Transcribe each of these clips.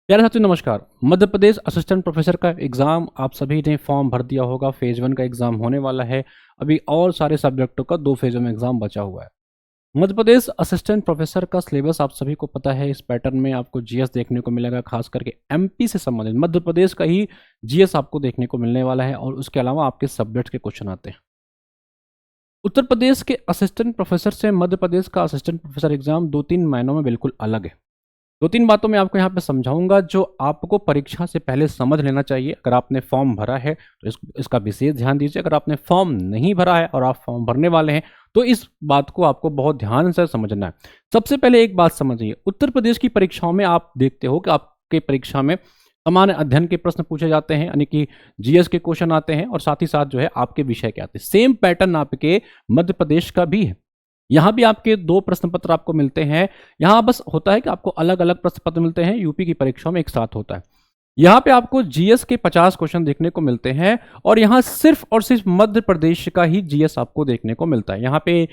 प्यारे साथियों नमस्कार। मध्य प्रदेश असिस्टेंट प्रोफेसर का एग्ज़ाम आप सभी ने फॉर्म भर दिया होगा। फेज़ 1 का एग्ज़ाम होने वाला है। अभी और सारे सब्जेक्टों का 2 फेज़ों में एग्ज़ाम बचा हुआ है। मध्य प्रदेश असिस्टेंट प्रोफेसर का सिलेबस आप सभी को पता है। इस पैटर्न में आपको जीएस देखने को मिलेगा, खास करके एमपी से संबंधित मध्य प्रदेश का ही जीएस आपको देखने को मिलने वाला है और उसके अलावा आपके सब्जेक्ट के क्वेश्चन आते हैं। उत्तर प्रदेश के असिस्टेंट प्रोफेसर से मध्य प्रदेश का असिस्टेंट प्रोफेसर एग्ज़ाम 2-3 मायनों में बिल्कुल अलग है। 2-3 बातों में आपको यहाँ पे समझाऊँगा जो आपको परीक्षा से पहले समझ लेना चाहिए। अगर आपने फॉर्म भरा है तो इसका विशेष ध्यान दीजिए। अगर आपने फॉर्म नहीं भरा है और आप फॉर्म भरने वाले हैं तो इस बात को आपको बहुत ध्यान से समझना है। सबसे पहले एक बात समझिए, उत्तर प्रदेश की परीक्षाओं में आप देखते हो कि आपके परीक्षा में सामान्य अध्ययन के प्रश्न पूछे जाते हैं, यानी कि जीएस के क्वेश्चन आते हैं और साथ ही साथ जो है आपके विषय के आते हैं। सेम पैटर्न आपके मध्य प्रदेश का भी है। यहाँ भी आपके 2 प्रश्न पत्र आपको मिलते हैं। यहाँ बस होता है कि आपको अलग-अलग प्रश्न पत्र मिलते हैं, यूपी की परीक्षाओं में एक साथ होता है। यहाँ पे आपको जीएस के 50 क्वेश्चन देखने को मिलते हैं और यहाँ सिर्फ और सिर्फ मध्य प्रदेश का ही जीएस आपको देखने को मिलता है। यहाँ पे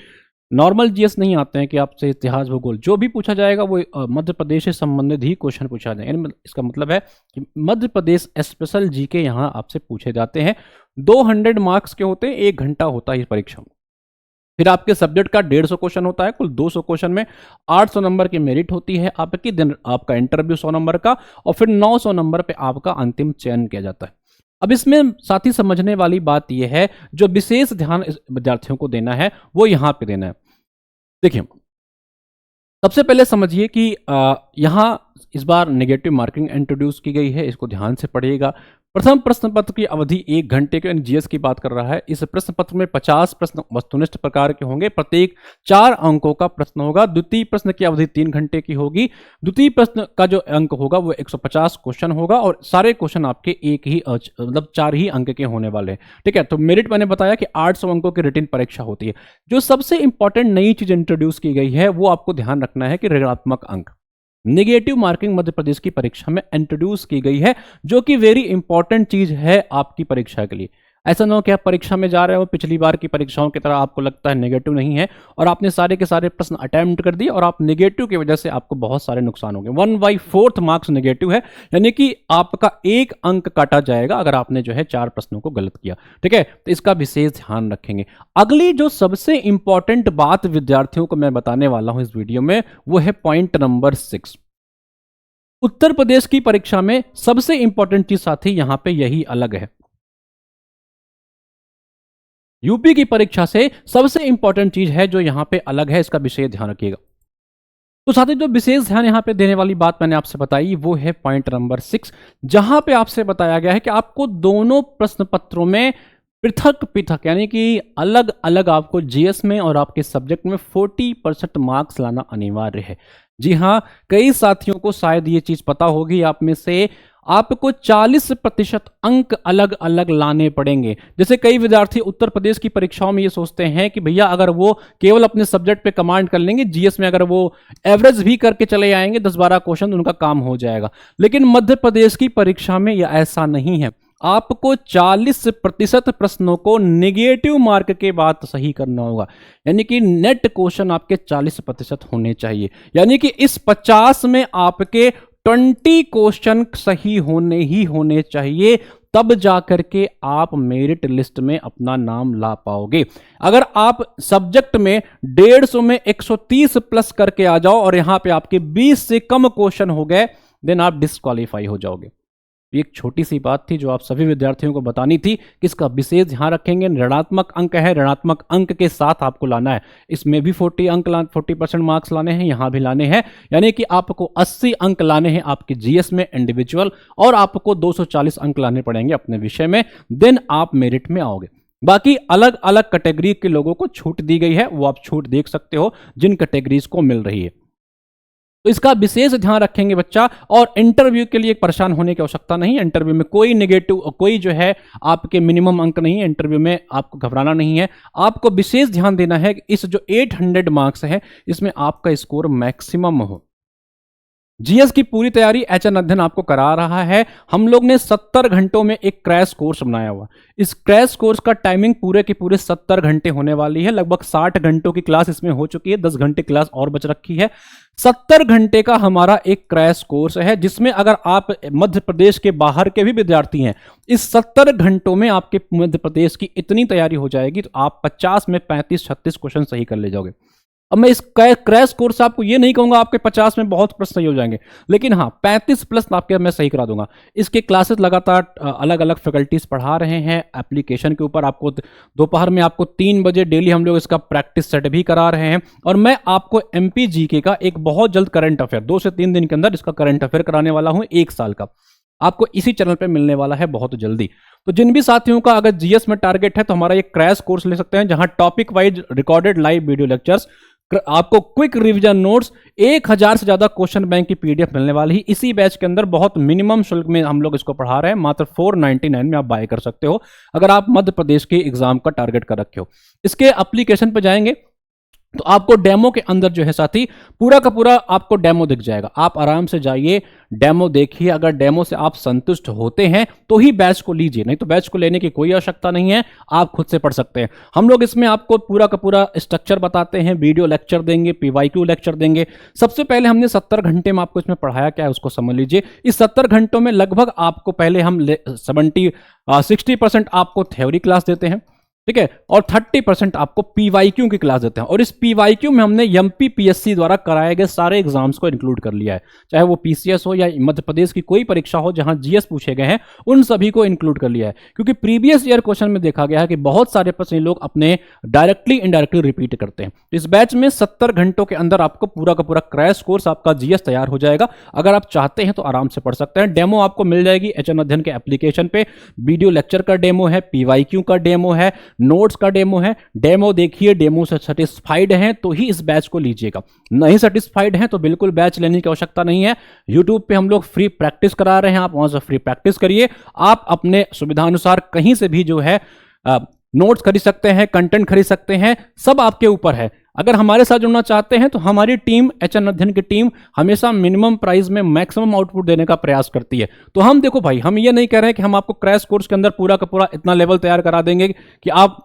नॉर्मल जीएस नहीं आते हैं कि आपसे इतिहास, भूगोल जो भी पूछा जाएगा वो मध्य प्रदेश से संबंधित ही क्वेश्चन पूछा जाएगा। यानी इसका मतलब है कि मध्य प्रदेश स्पेशल जीके यहाँ आपसे पूछे जाते हैं। 200 मार्क्स के होते हैं, 1 घंटा होता है इस परीक्षा में। फिर आपके सब्जेक्ट का 150 क्वेश्चन होता है। कुल 200 क्वेश्चन में 800 नंबर की मेरिट होती है आपकी। दिन आपका इंटरव्यू 100 नंबर का और फिर 900 नंबर पे आपका अंतिम चयन किया जाता है। अब इसमें साथ ही समझने वाली बात यह है, जो विशेष ध्यान इस विद्यार्थियों को देना है वो यहाँ पे देना है। देखिए, सबसे पहले समझिए कि यहाँ इस बार नेगेटिव मार्किंग इंट्रोड्यूस की गई है, इसको ध्यान से पढ़िएगा। प्रथम प्रश्न पत्र की अवधि 1 घंटे की, जीएस की बात कर रहा है। इस प्रश्न पत्र में 50 प्रश्न वस्तुनिष्ठ प्रकार के होंगे, प्रत्येक 4 अंकों का प्रश्न होगा। द्वितीय प्रश्न की अवधि 3 घंटे की होगी। द्वितीय प्रश्न का जो अंक होगा वो 150 क्वेश्चन होगा और सारे क्वेश्चन आपके एक ही मतलब 4 ही अंक के होने वाले हैं। ठीक है, तो मेरिट मैंने बताया कि 800 अंकों की रिटन परीक्षा होती है। जो सबसे इंपॉर्टेंट नई चीज इंट्रोड्यूस की गई है वो आपको ध्यान रखना है कि ऋणात्मक अंक, नेगेटिव मार्किंग मध्य प्रदेश की परीक्षा में इंट्रोड्यूस की गई है, जो कि वेरी इंपॉर्टेंट चीज है आपकी परीक्षा के लिए। ऐसा ना हो कि आप परीक्षा में जा रहे हो, पिछली बार की परीक्षाओं की तरह आपको लगता है नेगेटिव नहीं है और आपने सारे के सारे प्रश्न अटेम्प्ट कर दिए और आप नेगेटिव की वजह से आपको बहुत सारे नुकसान होंगे। 1/4 मार्क्स नेगेटिव है, यानी कि आपका 1 अंक काटा जाएगा अगर आपने जो है 4 प्रश्नों को गलत किया। ठीक है, तो इसका विशेष ध्यान रखेंगे। अगली जो सबसे इंपॉर्टेंट बात विद्यार्थियों को मैं बताने वाला हूं इस वीडियो में, वो है पॉइंट नंबर 6। उत्तर प्रदेश की परीक्षा में सबसे इंपॉर्टेंट चीज साथी यहां पे यही अलग है। यूपी की परीक्षा से सबसे इंपॉर्टेंट चीज है जो यहां पे अलग है, इसका विशेष ध्यान रखिएगा। तो साथी जो विशेष ध्यान यहां पे देने वाली बात मैंने आपसे बताई वो है पॉइंट नंबर 6, जहां पे आपसे बताया गया है कि आपको दोनों प्रश्न पत्रों में पृथक पृथक, यानी कि अलग अलग आपको जीएस में और आपके सब्जेक्ट में 40% मार्क्स लाना अनिवार्य है। जी हाँ, कई साथियों को शायद ये चीज पता होगी आप में से, आपको 40% अंक अलग अलग लाने पड़ेंगे। जैसे कई विद्यार्थी उत्तर प्रदेश की परीक्षाओं में ये सोचते हैं कि भैया अगर वो केवल अपने सब्जेक्ट पे कमांड कर लेंगे, जीएस में अगर वो एवरेज भी करके चले आएंगे 10-12 क्वेश्चन, उनका काम हो जाएगा। लेकिन मध्य प्रदेश की परीक्षा में यह ऐसा नहीं है। आपको 40% प्रश्नों को नेगेटिव मार्क के बाद सही करना होगा, यानी कि नेट क्वेश्चन आपके 40% होने चाहिए। यानी कि इस 50 में आपके 20 क्वेश्चन सही होने ही होने चाहिए, तब जाकर के आप मेरिट लिस्ट में अपना नाम ला पाओगे। अगर आप सब्जेक्ट में 150 में 130 प्लस करके आ जाओ और यहां पे आपके 20 से कम क्वेश्चन हो गए, देन आप डिस्क्वालीफाई हो जाओगे। एक छोटी सी बात थी जो आप सभी विद्यार्थियों को बतानी थी कि इसका विशेष ध्यान रखेंगे। ऋणात्मक अंक है, ऋणात्मक अंक के साथ आपको लाना है। इसमें भी 40% मार्क्स लाने हैं, यहां भी लाने हैं, यानी कि आपको 80 अंक लाने हैं आपके जीएस में इंडिविजुअल और आपको 240 अंक लाने पड़ेंगे अपने विषय में, देन आप मेरिट में आओगे। बाकी अलग अलग कैटेगरी के लोगों को छूट दी गई है, वो आप छूट देख सकते हो जिन कैटेगरीज को मिल रही है। तो इसका विशेष ध्यान रखेंगे बच्चा, और इंटरव्यू के लिए परेशान होने की आवश्यकता नहीं है। इंटरव्यू में कोई नेगेटिव, कोई जो है आपके मिनिमम अंक नहीं है। इंटरव्यू में आपको घबराना नहीं है। आपको विशेष ध्यान देना है कि इस जो 800 मार्क्स है इसमें आपका स्कोर मैक्सिमम हो। जीएस की पूरी तैयारी एचएन अध्ययन आपको करा रहा है। हम लोग ने 70 घंटों में एक क्रैश कोर्स बनाया हुआ। इस क्रैश कोर्स का टाइमिंग पूरे के पूरे 70 घंटे होने वाली है। लगभग 60 घंटों की क्लास इसमें हो चुकी है, 10 घंटे क्लास और बच रखी है। 70 घंटे का हमारा एक क्रैश कोर्स है, जिसमें अगर आप मध्य प्रदेश के बाहर के भी विद्यार्थी हैं, इस 70 घंटों में आपके मध्य प्रदेश की इतनी तैयारी हो जाएगी तो आप 50 में 35-36 क्वेश्चन सही कर ले जाओगे। अब मैं इस क्रैश कोर्स आपको ये नहीं कहूंगा आपके 50 में बहुत प्रश्न सही हो जाएंगे, लेकिन हाँ 35 प्लस आपके मैं सही करा दूंगा। इसके क्लासेस लगातार अलग अलग फैकल्टीज पढ़ा रहे हैं एप्लीकेशन के ऊपर। आपको दोपहर में आपको 3 बजे डेली हम लोग इसका प्रैक्टिस सेट भी करा रहे हैं। और मैं आपको एमपी जीके का एक बहुत जल्द करंट अफेयर 2 से 3 दिन के अंदर इसका करंट अफेयर कराने वाला हूं, 1 साल का आपको इसी चैनल पे मिलने वाला है बहुत जल्दी। तो जिन भी साथियों का अगर जीएस में टारगेट है तो हमारा ये क्रैश कोर्स ले सकते हैं, जहां topic wise recorded live video lectures, आपको क्विक रिवीजन नोट्स, 1000 से ज्यादा क्वेश्चन बैंक की पीडीएफ मिलने वाली है इसी बैच के अंदर। बहुत मिनिमम शुल्क में हम लोग इसको पढ़ा रहे हैं, मात्र 499 में आप बाय कर सकते हो अगर आप मध्य प्रदेश के एग्जाम का टारगेट कर रखे हो। इसके एप्लीकेशन पे जाएंगे तो आपको डेमो के अंदर जो है साथी पूरा का पूरा आपको डेमो दिख जाएगा। आप आराम से जाइए, डेमो देखिए। अगर डेमो से आप संतुष्ट होते हैं तो ही बैच को लीजिए, नहीं तो बैच को लेने की कोई आवश्यकता नहीं है, आप खुद से पढ़ सकते हैं। हम लोग इसमें आपको पूरा का पूरा स्ट्रक्चर बताते हैं, वीडियो लेक्चर देंगे, पीवाईक्यू लेक्चर देंगे। सबसे पहले हमने 70 घंटे में आपको इसमें पढ़ाया क्या है उसको समझ लीजिए। इस 70 घंटों में लगभग आपको पहले हम 60% आपको थ्योरी क्लास देते हैं, ठीक है, और 30% आपको पीवाईक्यू की क्लास देते हैं। और इस पीवाईक्यू में हमने एमपी पीएससी द्वारा कराए गए सारे एग्जाम्स को इंक्लूड कर लिया है, चाहे वो पीसीएस हो या मध्य प्रदेश की कोई परीक्षा हो जहां जीएस पूछे गए हैं, उन सभी को इंक्लूड कर लिया है। क्योंकि प्रीवियस ईयर क्वेश्चन में देखा गया है कि बहुत सारे प्रश्न लोग अपने डायरेक्टली इनडायरेक्टली रिपीट करते हैं। इस बैच में 70 घंटों के अंदर आपको पूरा का पूरा क्रैश कोर्स आपका जीएस तैयार हो जाएगा। अगर आप चाहते हैं तो आराम से पढ़ सकते हैं। डेमो आपको मिल जाएगी एचएन अध्ययन के एप्लीकेशन पे। वीडियो लेक्चर का डेमो है, पीवाईक्यू का डेमो है, नोट्स का डेमो है। डेमो देखिए, डेमो से सेटिस्फाइड हैं तो ही इस बैच को लीजिएगा, नहीं सेटिस्फाइड हैं तो बिल्कुल बैच लेने की आवश्यकता नहीं है। यूट्यूब पे हम लोग फ्री प्रैक्टिस करा रहे हैं, आप वहां से फ्री प्रैक्टिस करिए। आप अपने सुविधानुसार कहीं से भी जो है नोट्स खरीद सकते हैं, कंटेंट खरीद सकते हैं, सब आपके ऊपर है। अगर हमारे साथ जुड़ना चाहते हैं तो हमारी टीम, एचएन अध्ययन की टीम हमेशा मिनिमम प्राइस में मैक्सिमम आउटपुट देने का प्रयास करती है। तो हम देखो भाई, हम ये नहीं कह रहे हैं कि हम आपको क्रैश कोर्स के अंदर पूरा का पूरा इतना लेवल तैयार करा देंगे कि आप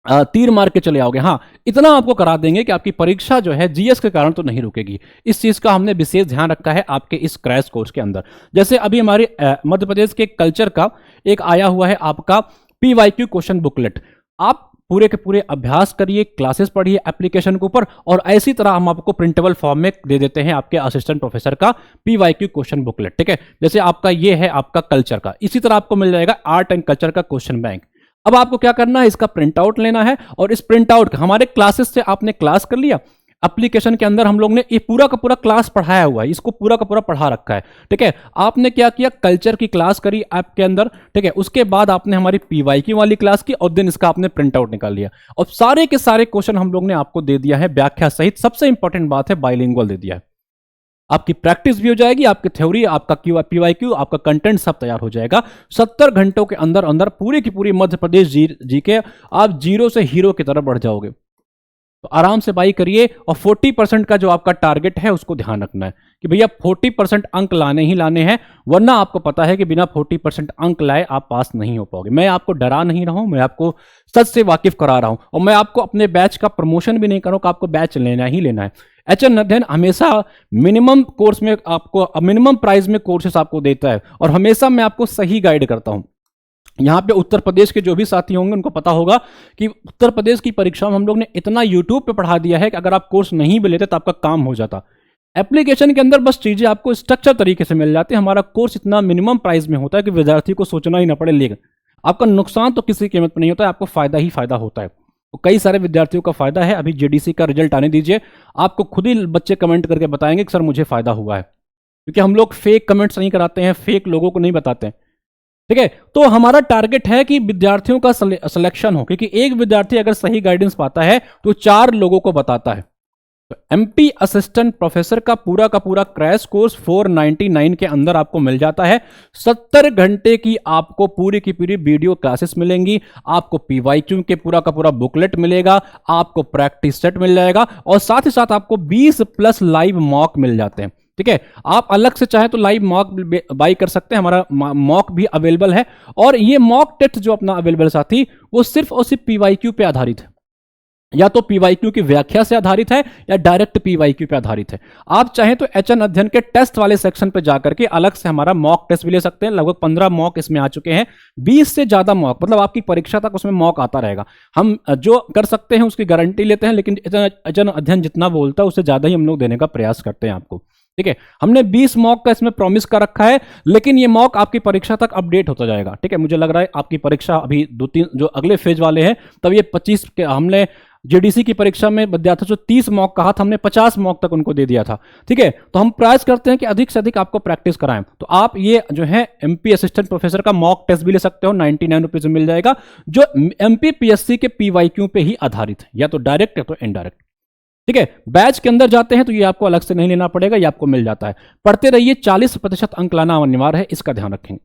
तीर मार के चले आओगे। हाँ, इतना आपको करा देंगे कि आपकी परीक्षा जो है जीएस के कारण तो नहीं रुकेगी। इस चीज का हमने विशेष ध्यान रखा है आपके इस क्रैश कोर्स के अंदर। जैसे अभी हमारे मध्य प्रदेश के कल्चर का एक आया हुआ है आपका पीवाईक्यू क्वेश्चन बुकलेट। आप पूरे के पूरे अभ्यास करिए, क्लासेस पढ़िए एप्लीकेशन के ऊपर, और ऐसी तरह हम आपको प्रिंटेबल फॉर्म में दे देते हैं आपके असिस्टेंट प्रोफेसर का पीवाईक्यू क्वेश्चन बुकलेट। ठीक है, जैसे आपका ये है आपका कल्चर का, इसी तरह आपको मिल जाएगा आर्ट एंड कल्चर का क्वेश्चन बैंक। अब आपको क्या करना है, इसका प्रिंट आउट लेना है, और इस प्रिंट आउट हमारे क्लासेस से आपने क्लास कर लिया। एप्लीकेशन के अंदर हम लोग ने ये पूरा का पूरा क्लास पढ़ाया हुआ है, इसको पूरा का पूरा पढ़ा रखा है। ठीक है, आपने क्या किया, कल्चर की क्लास करी ऐप के अंदर। ठीक है, उसके बाद आपने हमारी पीवाईक्यू वाली क्लास की, और दिन इसका आपने प्रिंट आउट निकाल लिया, और सारे के सारे क्वेश्चन हम लोग ने आपको दे दिया है व्याख्या सहित। सबसे इंपॉर्टेंट बात है बाइलिंगुअल दे दिया है। आपकी प्रैक्टिस भी हो जाएगी, आपकी थ्योरी, आपका पीवाईक्यू, आपका कंटेंट सब तैयार हो जाएगा। 70 घंटों के अंदर अंदर पूरी की पूरी मध्य प्रदेश जीके आप जीरो से हीरो की तरफ बढ़ जाओगे। तो आराम से बाई करिए, और 40% का जो आपका टारगेट है उसको ध्यान रखना है कि भैया 40% अंक लाने ही लाने हैं, वरना आपको पता है कि बिना 40% अंक लाए आप पास नहीं हो पाओगे। मैं आपको डरा नहीं रहा हूं, मैं आपको सच से वाकिफ करा रहा हूं, और मैं आपको अपने बैच का प्रमोशन भी नहीं कर रहा हूं कि आपको बैच लेना ही लेना है। एचएन अध्ययन हमेशा मिनिमम कोर्स में आपको मिनिमम प्राइस में कोर्सेस आपको देता है, और हमेशा मैं आपको सही गाइड करता हूं। यहाँ पे उत्तर प्रदेश के जो भी साथी होंगे उनको पता होगा कि उत्तर प्रदेश की परीक्षा में हम लोग ने इतना यूट्यूब पे पढ़ा दिया है कि अगर आप कोर्स नहीं भी लेते तो आपका काम हो जाता। एप्लीकेशन के अंदर बस चीजें आपको स्ट्रक्चर तरीके से मिल जाती है। हमारा कोर्स इतना मिनिमम प्राइस में होता है कि विद्यार्थी को सोचना ही ना पड़े, लेकिन आपका नुकसान तो किसी कीमत पर नहीं होता है, आपको फायदा ही फायदा होता है। तो कई सारे विद्यार्थियों का फायदा है। अभी जेडीसी का रिजल्ट आने दीजिए, आपको खुद ही बच्चे कमेंट करके बताएंगे कि सर मुझे फायदा हुआ है, क्योंकि हम लोग फेक कमेंट्स नहीं कराते हैं, फेक लोगों को नहीं बताते हैं। ठीक है, तो हमारा टारगेट है कि विद्यार्थियों का सिलेक्शन हो, क्योंकि एक विद्यार्थी अगर सही गाइडेंस पाता है तो 4 लोगों को बताता है। तो एमपी असिस्टेंट प्रोफेसर का पूरा क्रैश कोर्स 499 के अंदर आपको मिल जाता है। 70 घंटे की आपको पूरी की पूरी वीडियो क्लासेस मिलेंगी, आपको पीवाईक्यू के पूरा का पूरा बुकलेट मिलेगा, आपको प्रैक्टिस सेट मिल जाएगा, और साथ ही साथ आपको 20+ लाइव मॉक मिल जाते हैं। ठीक है। आप अलग से चाहे तो लाइव मॉक बाई कर सकते हैं, हमारा मॉक भी अवेलेबल है। और ये मॉक टेस्ट जो अपना अवेलेबल साथी, वो सिर्फ और सिर्फ पीवाईक्यू पे आधारित है, या तो पीवाईक्यू की व्याख्या से आधारित है या डायरेक्ट पीवाईक्यू पे आधारित है। आप चाहें तो एचएन अध्ययन के टेस्ट वाले सेक्शन पे जाकर के अलग से हमारा मॉक टेस्ट भी ले सकते हैं। लगभग 15 मॉक इसमें आ चुके हैं, 20 से ज्यादा मॉक, मतलब आपकी परीक्षा तक उसमें मॉक आता रहेगा। हम जो कर सकते हैं उसकी गारंटी लेते हैं, लेकिन एचएन अध्ययन जितना बोलता है उससे ज्यादा ही हम लोग देने का प्रयास करते हैं आपको, ठीक है। हमने 20 मॉक का इसमें प्रॉमिस कर रखा है, लेकिन ये मॉक आपकी परीक्षा तक अपडेट होता जाएगा, ठीक है। मुझे लग रहा है आपकी परीक्षा अभी 2-3 जो अगले फेज वाले हैं, तब ये 25 के हमने जेडीसी की परीक्षा में विद्यार्थियों जो 30 मॉक कहा था, हमने 50 मॉक तक उनको दे दिया था, ठीक है। तो हम प्रयास करते हैं कि अधिक से अधिक आपको प्रैक्टिस कराएं। तो आप ये जो है एमपी असिस्टेंट प्रोफेसर का मॉक टेस्ट भी ले सकते हो, 99 रुपीज में मिल जाएगा, जो एमपी पीएससी के पीवाईक्यू पे ही आधारित है, या तो डायरेक्ट या तो इनडायरेक्ट, ठीक है। बैच के अंदर जाते हैं तो ये आपको अलग से नहीं लेना पड़ेगा, ये आपको मिल जाता है। पढ़ते रहिए, 40% अंक लाना अनिवार्य है, इसका ध्यान रखेंगे।